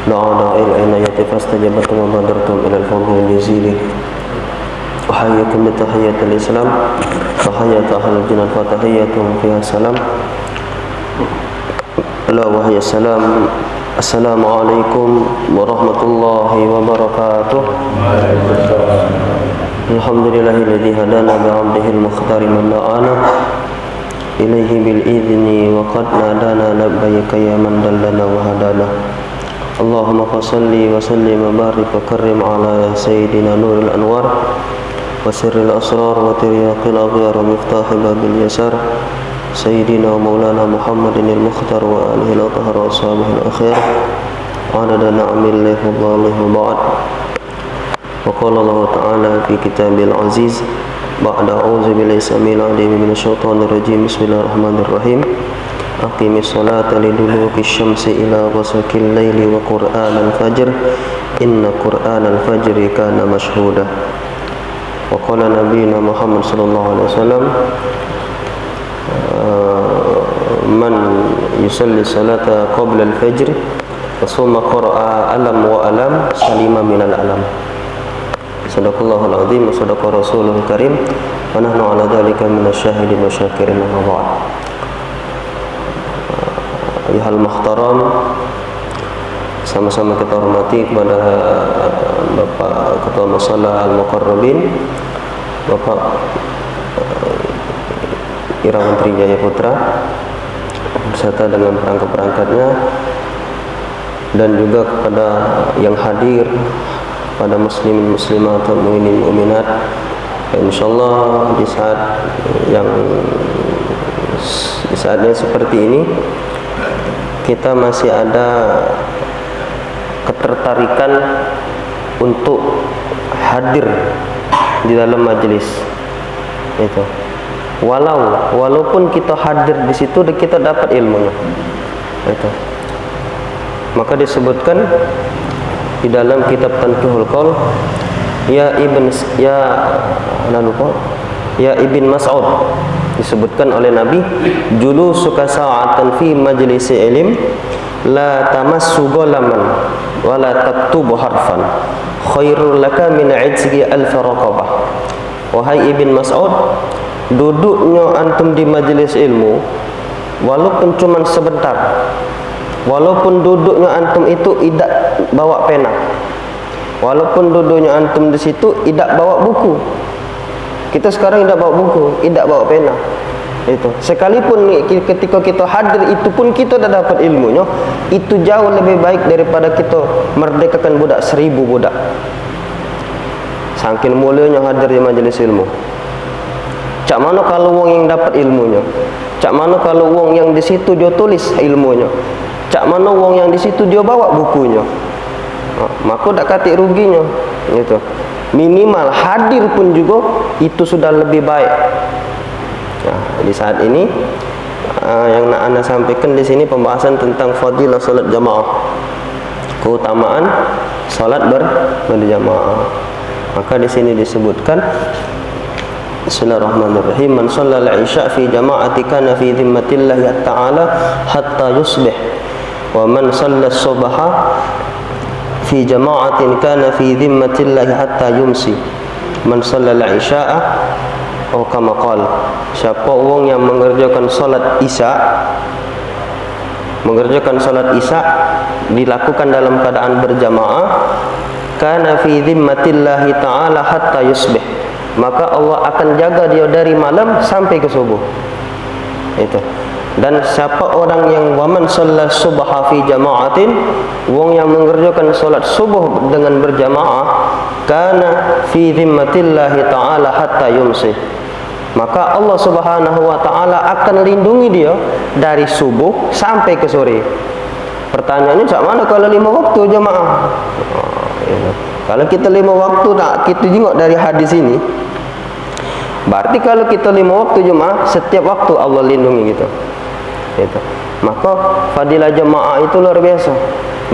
دعا داعي العناية فاستجبتم وبادرتم إلى الفضل الجزيل أحييكم بتحية الإسلام تحية أهل الجنة فتحيتهم فيها السلام ألا وهي السلام السلام عليكم ورحمة الله وبركاته الحمد لله الذي هدانا بعبده المختار من دعانا إليه بالإذن وقد نادانا لبيك يا من دلنا وهدانا اللهم فصل وسلم وبارك وكرم على سيدنا نور الأنوار وسر الأسرار وترياق الأغيار ومفتاح باب اليسار سيدنا ومولانا محمد المختار وآله الأطهار وأصحابه الأخيار عدد نعم الله وضاله وبعد وقال الله تعالى في كتابه العزيز بعد أعوذ بالله السميع العليم من الشيطان الرجيم بسم الله الرحمن الرحيم أقم الصلاة لدلوك الشمس إلى غسق الليل وقرآن الفجر إن قرآن الفجر كان مشهودا وقال نبينا محمد صلى الله عليه وسلم من يصلي الصلاة قبل الفجر ثم قرأ ألم وألم سلم من الألم Sadaqallahul azim wa sadaqa rasulul karim wa nahnu ala dzalika minasyahidin wa syakirin wa ba'd. Ayuhal muhtaram, sama-sama kita hormati kepada Bapak Ketua Masalah Al-Muqarrabin Bapak Irawan Trijaya Putra beserta dengan perangkat-perangkatnya dan juga kepada yang hadir pada muslimin muslimat atau mu'minin mu'minat. Insyaallah di saatnya seperti ini kita masih ada ketertarikan untuk hadir di dalam majelis itu. Walaupun kita hadir di situ kita dapat ilmunya. Itu. Maka disebutkan di dalam kitab Tanqihul Qaul ya Ibn Mas'ud disebutkan oleh Nabi julusuka sa'atan fi majlisi ilm la tamassu golaman wa la taktubu harfan khairul laka min 'ijzi alf raqabah. Wahai Ibn Mas'ud, duduknya antum di majelis ilmu walaupun cuma sebentar, walaupun duduknya antum itu tidak bawa pena, walaupun duduknya antum di situ tidak bawa buku. Kita sekarang tidak bawa buku, tidak bawa pena. Itu. Sekalipun ketika kita hadir itu pun kita dah dapat ilmunya, itu jauh lebih baik daripada kita merdekakan budak 1000 budak. Saking mulianya hadir di majelis ilmu. Cak mana kalau wong yang dapat ilmunya? Cak mana kalau wong yang di situ dia tulis ilmunya? Cak mana wong yang di situ dia bawa bukunya? Maka tak katik ruginya. Gitu. Minimal hadir pun juga itu sudah lebih baik. Nah, di saat ini yang nak anda sampaikan di sini pembahasan tentang fadilah salat jamaah, keutamaan salat berjamaah. Maka di sini disebutkan Bismillahirrahmanirrahim. Man shallal isya fi jama'ati kana fi dhimmatillah ta'ala hatta yusbih. Wa man shalla subha fi jama'atin kana fi dhimmatillah hatta yumsi. Man shallal isya'a atau kama qala, siapa orang yang mengerjakan salat isya dilakukan dalam keadaan berjamaah, kana fi dhimmatillah ta'ala hatta yusbih, maka Allah akan jaga dia dari malam sampai ke subuh. Itu. Dan siapa orang yang waman shalla subha fi jama'atin, wong yang mengerjakan salat subuh dengan berjamaah, kana fi dhimmatillahi ta'ala hatta yumsi, maka Allah Subhanahu wa taala akan lindungi dia dari subuh sampai ke sore. Pertanyaannya, cak mana kalau 5 waktu jamaah? Kalau kita 5 waktu nak kita tengok dari hadis ini, berarti kalau kita 5 waktu jemaah, setiap waktu Allah lindungi kita. Itu. Maka fadilah jemaah itu luar biasa.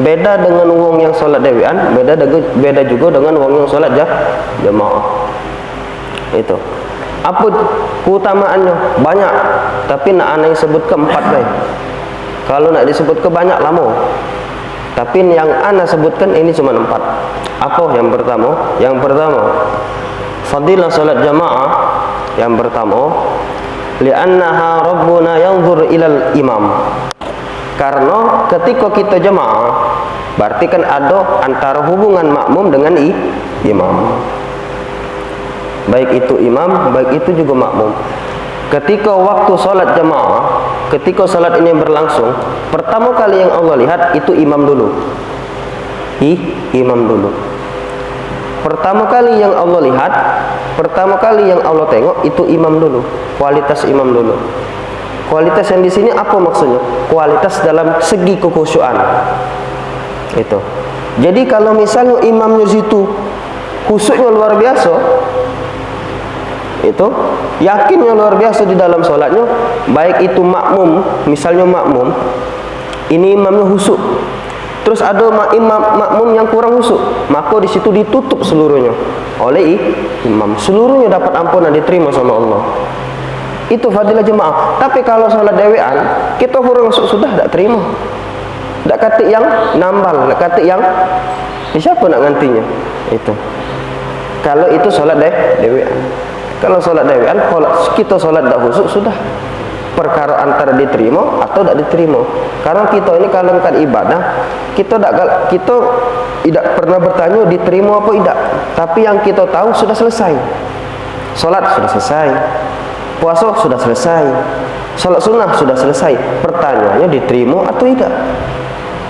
Beda dengan wong yang solat dewean, beda juga dengan wong yang solat jemaah. Itu. Apa keutamaannya? Banyak. Tapi nak aneh sebut ke 4 baik. Kalau nak disebut ke banyak lama. Tapi yang ana sebutkan ini cuma 4. Apa yang pertama? Yang pertama, fadilah salat jamaah. Yang pertama, li'annaha rabbuna yanzur ilal imam. Karena ketika kita jamaah, berarti kan ada antara hubungan makmum dengan imam. Baik itu imam, baik itu juga makmum. Ketika waktu salat jamaah, ketika salat ini berlangsung, pertama kali yang Allah lihat itu imam dulu. Imam dulu. Pertama kali yang Allah lihat, pertama kali yang Allah tengok itu imam dulu. Kualitas imam dulu. Kualitas yang di sini apa maksudnya? Kualitas dalam segi kekhusyuan. Itu. Jadi kalau misalnya imamnya situ khusyuknya luar biasa, itu yakinnya luar biasa di dalam sholatnya, baik itu makmum, misalnya makmum ini imamnya khusyuk, terus ada makmum yang kurang khusyuk, maka di situ ditutup seluruhnya oleh imam, seluruhnya dapat ampunan, diterima sama Allah. Itu fadilah jemaah. Tapi kalau sholat dewean, kita kurang khusyuk sudah tidak terima, tidak kata yang nambal, tidak kata yang siapa nak ngantinya. Itu kalau itu sholat dewean. Kalau sholat dewean, kita sholat tak khusyuk sudah perkara antara diterima atau tidak diterima. Karena kita ini kalau kan ibadah, kita tidak pernah bertanya diterima apa tidak. Tapi yang kita tahu sudah selesai. Sholat sudah selesai, puasa sudah selesai, sholat sunnah sudah selesai. Pertanyaannya diterima atau tidak.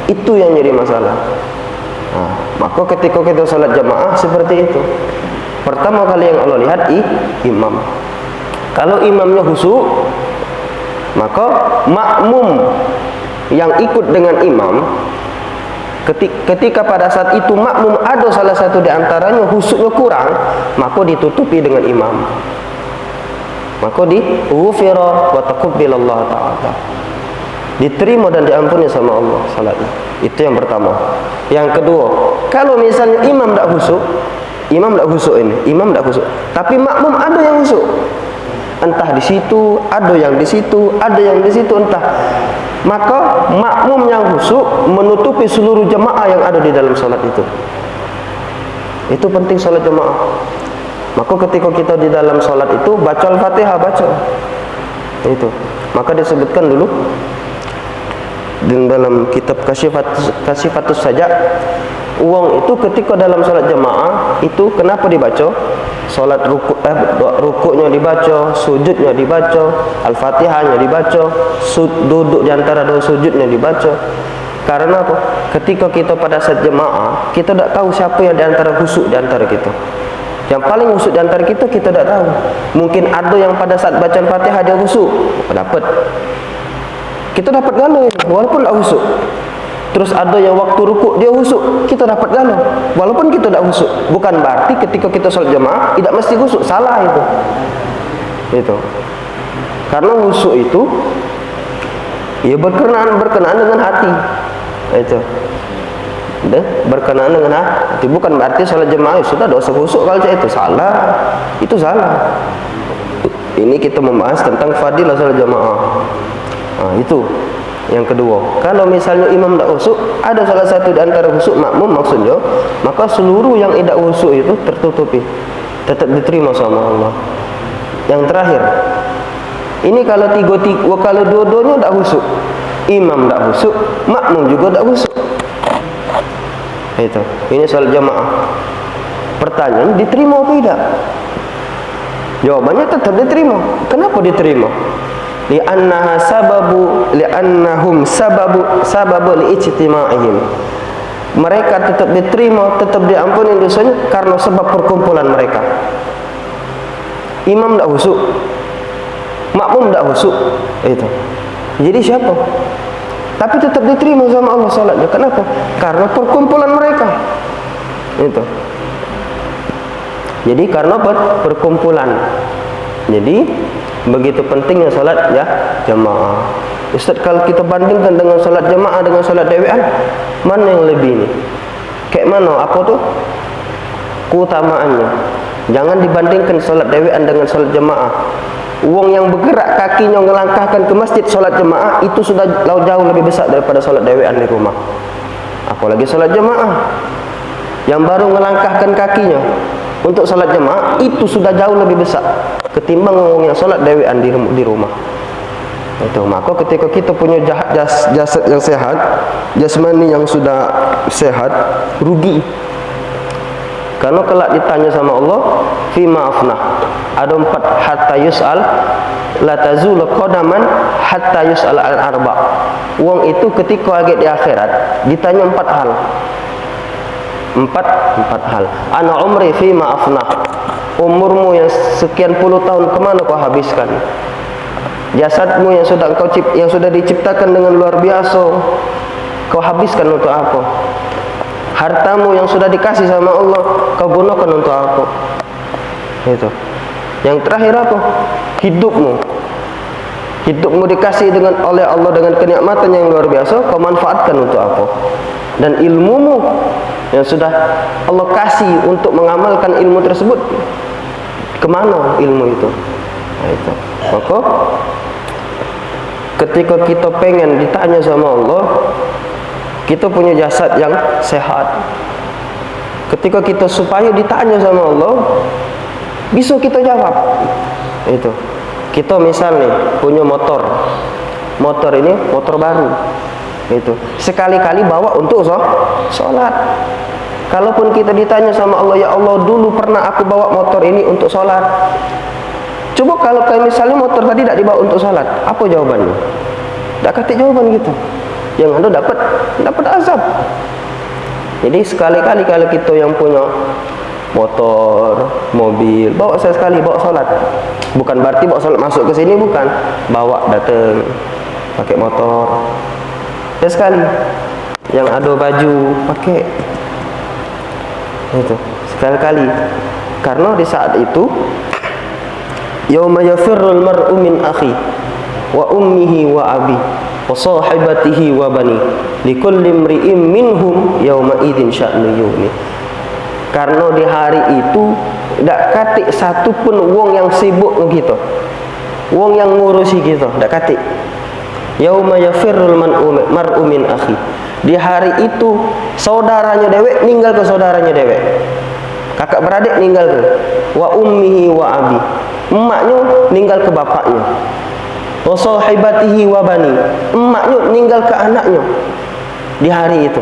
Itu yang jadi masalah. Nah, maka ketika kita sholat jamaah seperti itu, pertama kali yang Allah lihat imam. Kalau imamnya khusyuk, maka makmum yang ikut dengan imam, ketika pada saat itu makmum ada salah satu di antaranya khusyuknya kurang, maka ditutupi dengan imam. Maka dighufira wa taqabbalallahu ta'ala. Diterima dan diampuni sama Allah salatnya. Itu yang pertama. Yang kedua, kalau misalnya imam tidak khusyuk, imam tidak khusyuk ini, imam tidak khusyuk, tapi makmum ada yang khusyuk. Entah di situ, ada yang di situ, ada yang di situ, entah. Maka makmum yang khusyuk menutupi seluruh jemaah yang ada di dalam salat itu. Itu penting salat jemaah. Maka ketika kita di dalam salat itu baca Al-Fatihah, baca. Itu. Maka disebutkan dulu di dalam kitab Kasyifatus Sajak, uang itu ketika dalam salat jemaah itu kenapa dibaca? Salat rukuknya dibaca, sujudnya dibaca, Al-Fatihahnya dibaca, duduk di antara dua sujudnya dibaca. Karena apa? Ketika kita pada saat jemaah, kita tidak tahu siapa yang di antara khusyuk di antara kita. Yang paling khusyuk di antara kita tidak tahu. Mungkin ada yang pada saat bacaan Fatihah dia khusyuk, dapat. Kita dapat galau walaupun tidak khusyuk. Terus ada yang waktu rukuk dia khusyuk, kita dapat galau walaupun kita tidak khusyuk. Bukan berarti ketika kita sholat jemaah tidak mesti khusyuk, salah itu. Itu. Karena khusyuk itu ya berkenaan dengan hati. Itu. Berkenaan dengan hati, bukan berarti sholat jemaah sudah dosa khusyuk kalau itu salah. Itu salah. Ini kita membahas tentang fadilah sholat jemaah. Nah, itu yang kedua. Kalau misalnya imam tidak khusyuk, ada salah satu di antara khusyuk makmum maksudnya, maka seluruh yang tidak khusyuk itu tertutupi, tetap diterima sama Allah. Yang terakhir, ini kalau kalau dua-duanya tidak khusyuk, imam tidak khusyuk, makmum juga tidak khusyuk. Itu. Ini salat jamaah. Pertanyaan, diterima apa tidak? Jawabannya tetap diterima. Kenapa diterima? Li'annahum sababu li'ijtima'ihim. Mereka tetap diterima, tetap diampuni dosanya karena sebab perkumpulan mereka. Imam tidak khusyuk, makmum tidak khusyuk. Itu. Jadi siapa? Tapi tetap diterima sama Allah salatnya. Kenapa? Karena perkumpulan mereka. Itu. Jadi karena perkumpulan. Jadi begitu pentingnya salat ya jamaah. Ustaz, kalau kita bandingkan dengan salat jamaah dengan salat dewean, mana yang lebih ini? Kayak mana? Apa tuh keutamaannya? Jangan dibandingkan salat dewean dengan salat jamaah. Uang yang bergerak kakinya melangkahkan ke masjid salat jemaah itu sudah jauh lebih besar daripada salat dewean di rumah. apalagi salat jamaah. Yang baru melangkahkan kakinya untuk salat jamaah itu sudah jauh lebih besar ketimbang orang yang salat dewean di rumah. Itu maka ketika kita punya jasad yang sehat, jasmani yang sudah sehat, rugi. Karena kelak ditanya sama Allah, fi ma'afnah. Ada 4 hatta yus'al la tazulu qadaman hatta yus'al al-arba. Wong itu ketika agak di akhirat ditanya 4 hal. 4 hal. Ana umri fi ma'afnah. Umurmu yang sekian puluh tahun kemana kau habiskan? Jasadmu yang sudah diciptakan dengan luar biasa, kau habiskan untuk apa? Hartamu yang sudah dikasih sama Allah, kau gunakan untuk apa? Itu. Yang terakhir apa? Hidupmu dikasih oleh Allah dengan kenikmatan yang luar biasa, kau manfaatkan untuk apa? Dan ilmumu yang sudah Allah kasih untuk mengamalkan ilmu tersebut, kemana ilmu itu? Nah, itu. Maka ketika kita pengen ditanya sama Allah, kita punya jasad yang sehat. Ketika kita supaya ditanya sama Allah, bisa kita jawab. Itu. Kita misal nih punya motor ini motor baru. Itu. Sekali-kali bawa untuk sholat. Kalaupun kita ditanya sama Allah, ya Allah dulu pernah aku bawa motor ini untuk sholat. Coba kalau misalnya motor tadi tidak dibawa untuk sholat, apa jawabannya? Tak kata jawaban gitu. Yang ada dapat azab. Jadi sekali-kali kalau kita yang punya motor, mobil, bawa sekali bawa sholat. Bukan berarti bawa sholat masuk ke sini, bukan. Bawa datang pakai motor. Sekali. Yang ada baju pakai. Itu sekali-kali. Karena di saat itu yauma yafirrul mar'u min akhi wa ummihi wa abi wa sahibatihi wa bani likulli imri'in minhum yauma idzin sya'nu yughni. Karena di hari itu tidak katik satu pun wong yang sibuk kita, wong yang ngurusi kita, tidak katik. Yauma yafirrul mar'u min akhi. Di hari itu saudaranya dewek ninggal ke saudaranya dewek, kakak beradik ninggal ke, wa ummihi wa abi, emaknya ninggal ke bapaknya, wa sahibatihi wa bani, emaknya ninggal ke anaknya. Di hari itu,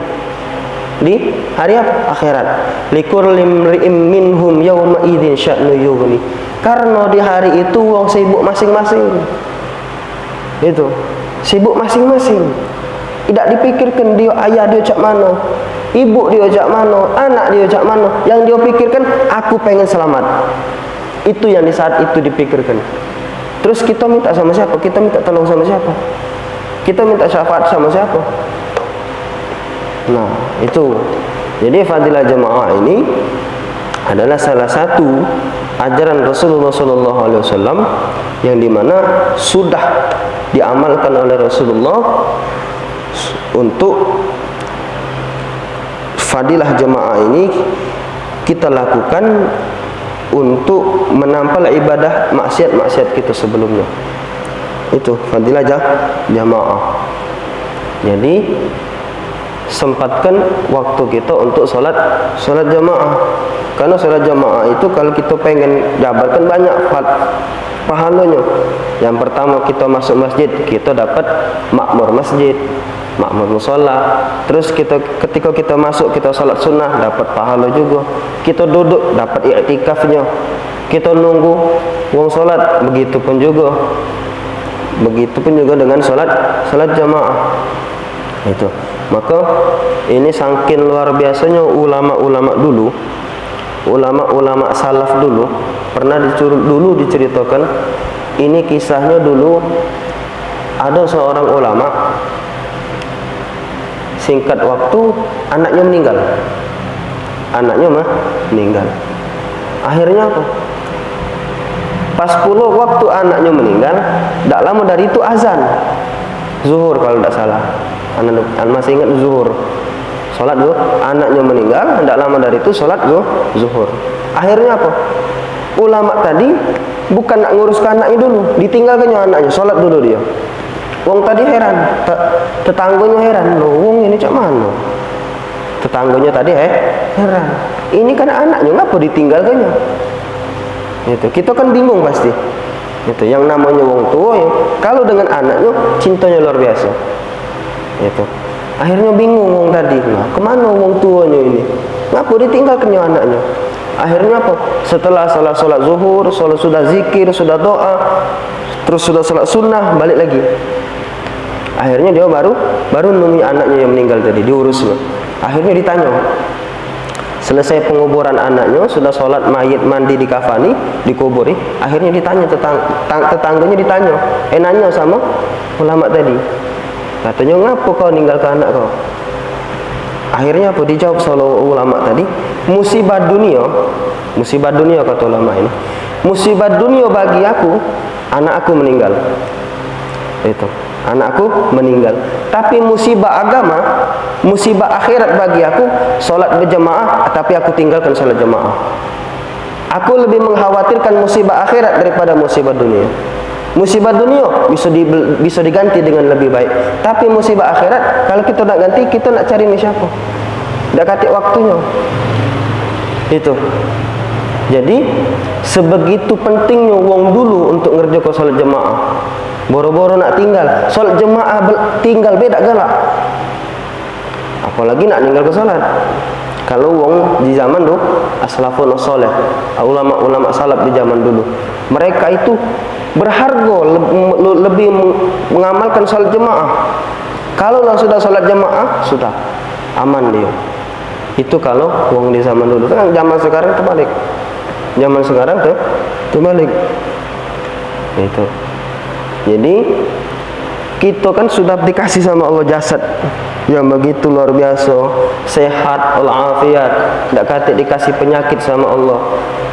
di hari apa? Akhirat. Likulli imri'in minhum yawma idzin sya'nu yughni. Karena di hari itu wong sibuk masing-masing. Itu sibuk masing-masing. Tidak dipikirkan dia ayah dia cak mana, ibu dia cak mana, anak dia cak mana. Yang dia pikirkan, aku pengen selamat. Itu yang di saat itu dipikirkan. Terus kita minta sama siapa? Kita minta tolong sama siapa? Kita minta syafaat sama siapa? Nah, itu. Jadi fadilah jamaah ini adalah salah satu ajaran Rasulullah SAW yang dimana sudah diamalkan oleh Rasulullah untuk fadilah jamaah ini kita lakukan untuk menampal ibadah maksiat-maksiat kita sebelumnya. Itu fadilah jamaah. Jadi sempatkan waktu kita untuk sholat jamaah. Karena sholat jamaah itu kalau kita pengen jabarkan banyak pahalanya. Yang pertama kita masuk masjid, kita dapat makmur masjid, makmur mushola. Terus ketika kita masuk, kita sholat sunnah, dapat pahala juga. Kita duduk, dapat i'tikafnya. Kita nunggu wong sholat, begitupun juga dengan sholat jamaah. Itu. Maka ini saking luar biasanya ulama-ulama dulu, ulama-ulama salaf dulu pernah diceritakan. Ini kisahnya dulu ada seorang ulama, singkat waktu anaknya meninggal. Akhirnya apa? Pas pula waktu anaknya meninggal, tidak lama dari itu azan zuhur kalau tidak salah. Anak masih ingat zuhur. Salat zuhur, anaknya meninggal, tidak lama dari itu salat zuhur. Akhirnya apa? Ulama tadi bukan nak ngurus ke anaknya dulu, ditinggalkannya anaknya, salat dulu dia. Wong tadi heran, tetangganya heran, loh wong ini cak mana? Tetangganya tadi heran. Ini kan anaknya, ngapa ditinggalkannya? Itu kita kan bingung pasti. Itu yang namanya wong tua ya, kalau dengan anaknya cintanya luar biasa. Itu. Akhirnya bingung wong tadi. Nah, kemana wong tuanya ini? Ngapa ditinggalkannya anaknya? Akhirnya apa? Setelah salat zuhur, sudah zikir, sudah doa, terus sudah salat sunnah, balik lagi. Akhirnya dia baru nemui anaknya yang meninggal tadi, diurusnya. Akhirnya ditanya. Selesai penguburan anaknya, sudah sholat mayit, mandi, dikafani, dikuburi. Akhirnya ditanya tetangganya ditanya, nanya sama ulama tadi. Katanya, ngapa kau ninggalkan anak kau? Akhirnya apa? Dijawab sama ulama tadi, musibah dunia kata ulama ini. Musibah dunia bagi aku, anak aku meninggal. Itu. Anakku meninggal. Tapi musibah agama, musibah akhirat bagi aku, sholat berjamaah, tapi aku tinggalkan sholat jamaah. Aku lebih mengkhawatirkan musibah akhirat daripada musibah dunia. Musibah dunia bisa diganti dengan lebih baik. Tapi musibah akhirat, kalau kita nak ganti, kita nak cari siapa? Dah katik waktunya. Itu. Jadi sebegitu pentingnya wong dulu untuk ngerjakan sholat jamaah. Boro-boro nak tinggal sholat jemaah, tinggal beda galak, apalagi nak tinggal ke sholat. Kalau wong di zaman dulu as-salafun as-salih, ulama-ulama salaf di zaman dulu, mereka itu berharga, lebih mengamalkan sholat jemaah. Kalau sudah sholat jemaah, sudah aman dia. Itu kalau wong di zaman dulu. Kan zaman sekarang terbalik. Zaman sekarang terbalik. Itu. Jadi kita kan sudah dikasih sama Allah jasad yang begitu luar biasa, sehat, walafiat, tidak kata dikasih penyakit sama Allah.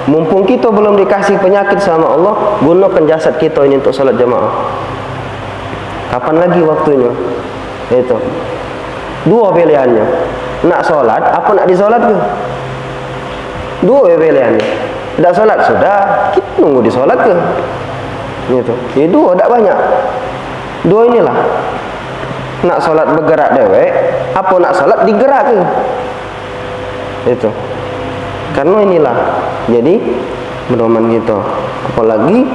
Mumpung kita belum dikasih penyakit sama Allah, gunakan jasad kita ini untuk salat jamaah. Kapan lagi waktunya? Itu dua pilihannya, nak salat apa nak disolat ke? Dua pilihannya. Tidak salat sudah, kita nunggu disolat ke? Gitu. Ya dua tak banyak. Dua inilah. Nak solat bergerak dewek, apa nak solat digerak ke? Itu. Karena inilah. Jadi pedoman kita. Apalagi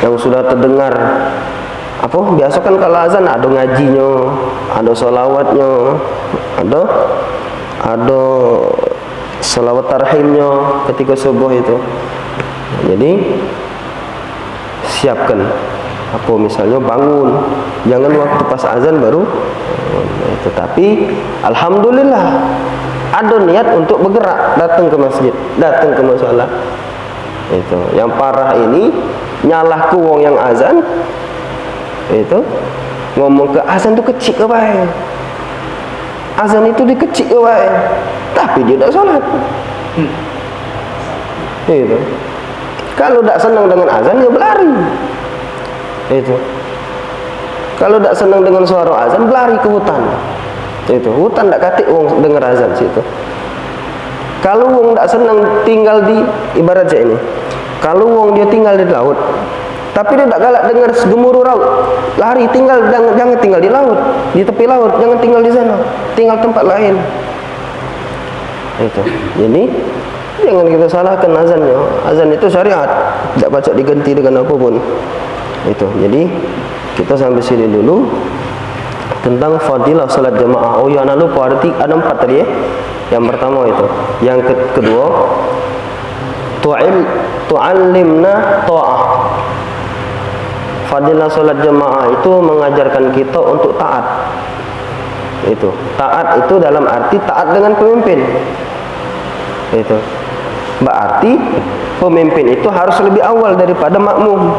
yang sudah terdengar apa? Biasa kan kalau azan ada ngajinya, ada solawatnya, ada solawat tarhimnya ketika subuh itu. Jadi siapkan apa misalnya bangun, jangan waktu pas azan baru. Tetapi alhamdulillah ada niat untuk bergerak, datang ke masjid, datang ke musala. Itu yang parah ini nyalah ku wong yang azan, itu ngomong ke azan itu kecil ke bae, azan itu dikecil ke bae, tapi dia tidak sholat. Itu kalau tidak senang dengan azan, dia berlari. Itu. Kalau tidak senang dengan suara azan, berlari ke hutan. Itu. Hutan tidak katik wong dengar azan situ. Kalau wong tidak senang tinggal di ibarat ini. Kalau wong dia tinggal di laut, tapi dia tidak galak dengar gemuruh laut, lari tinggal, jangan tinggal di laut, di tepi laut, jangan tinggal di sana, tinggal tempat lain. Itu. Jadi jangan kita salahkan azannya. Azan itu syariat, tidak patut diganti dengan apapun. Itu. Jadi kita sampai sini dulu tentang fadilah salat jamaah. Oh ya, anak lupa ada 4 tadi ya. Yang pertama itu. Yang kedua, tu'allimna ta'ah. Fadilah salat jamaah itu mengajarkan kita untuk taat. Itu. Taat itu dalam arti taat dengan pemimpin. Itu. Berarti pemimpin itu harus lebih awal daripada makmum.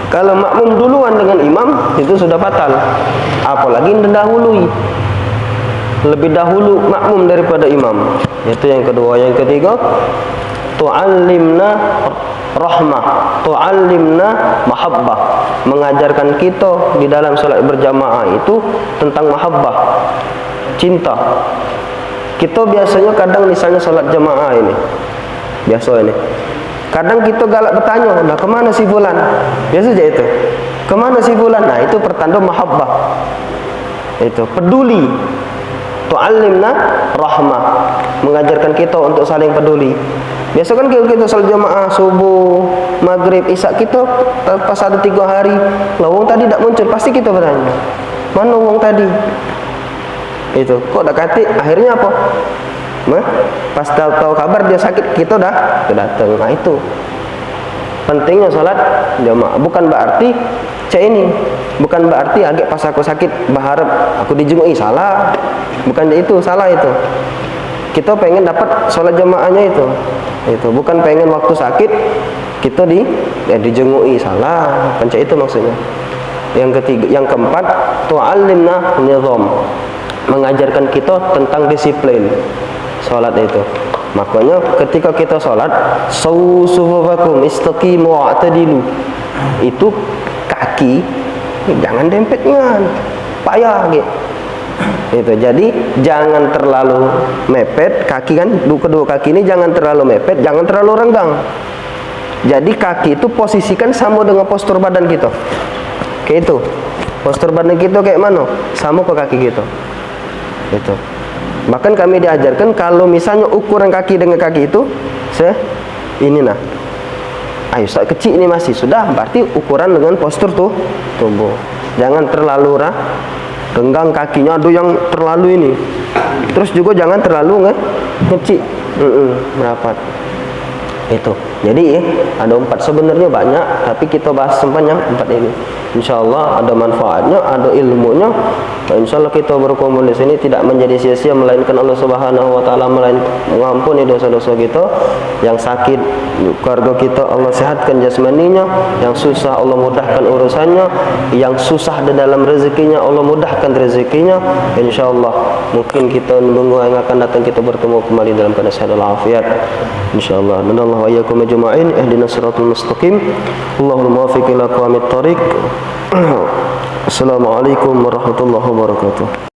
Kalau makmum duluan dengan imam, itu sudah batal. Apalagi mendahului, lebih dahulu makmum daripada imam. Itu yang kedua. Yang ketiga, tu'allimna rahmah, tu'allimna mahabbah. Mengajarkan kita di dalam salat berjamaah itu tentang mahabbah, cinta. Kita biasanya kadang misalnya salat jamaah ini, biasa ini, kadang kita galak bertanya, nah kemana si fulan? Biasa aja itu, kemana si fulan? Nah itu pertanda mahabbah. Itu peduli. tu'allimna rahmah, mengajarkan kita untuk saling peduli. Biasa kan kita salat jamaah subuh, maghrib, isya, kita pas ada 3 hari, lawang tadi tak muncul, pasti kita bertanya, mana wong tadi? Itu kok dak kati, akhirnya apa? Pas tahu kabar dia sakit, kita dah datang. Nah itu pentingnya salat jamaah. Bukan berarti bukan berarti agak pas aku sakit berharap aku dijenguk, salah. Bukan itu, salah itu. Kita pengen dapat salat jamaahnya itu. Bukan pengen waktu sakit kita dijenguk, salah. Pancak itu maksudnya. Yang keempat, tu'allimna nizam, mengajarkan kita tentang disiplin salat itu. Makanya ketika kita salat, sufufakum istaqimu wa'tadilu, itu kaki jangan dempetnya, payah gitu. Itu jadi jangan terlalu mepet kaki kan, kedua kaki ini jangan terlalu mepet, jangan terlalu renggang. Jadi kaki itu posisikan sama dengan postur badan kita. Kayak itu. Postur badan kita kayak mana? Sama ke kaki kita. Itu. Bahkan kami diajarkan kalau misalnya ukuran kaki dengan kaki itu ini nah. Ayo kecil ini masih sudah, berarti ukuran dengan postur tubuh. Jangan terlalu renggang kakinya, ada yang terlalu ini. Terus juga jangan terlalu ngecik, merapat. Itu. Jadi ada 4 sebenarnya banyak, tapi kita bahas semuanya 4 ini. Insyaallah ada manfaatnya, ada ilmunya. Dan insyaallah kita berkumpul di sini tidak menjadi sia-sia, melainkan Allah Subhanahu wa taala mengampuni dosa-dosa kita. Yang sakit keluarga kita Allah sehatkan jasmaninya, yang susah Allah mudahkan urusannya, yang susah di dalam rezekinya Allah mudahkan rezekinya. Insyaallah mungkin kita menunggu yang akan datang kita bertemu kembali dalam keadaan sehat walafiat. Insyaallah. Manallahu wa iyyakum ajma'in ihdinas siratal mustaqim. Allahul muwaffiq ila aqwamit thoriq. Assalamualaikum warahmatullahi wabarakatuh.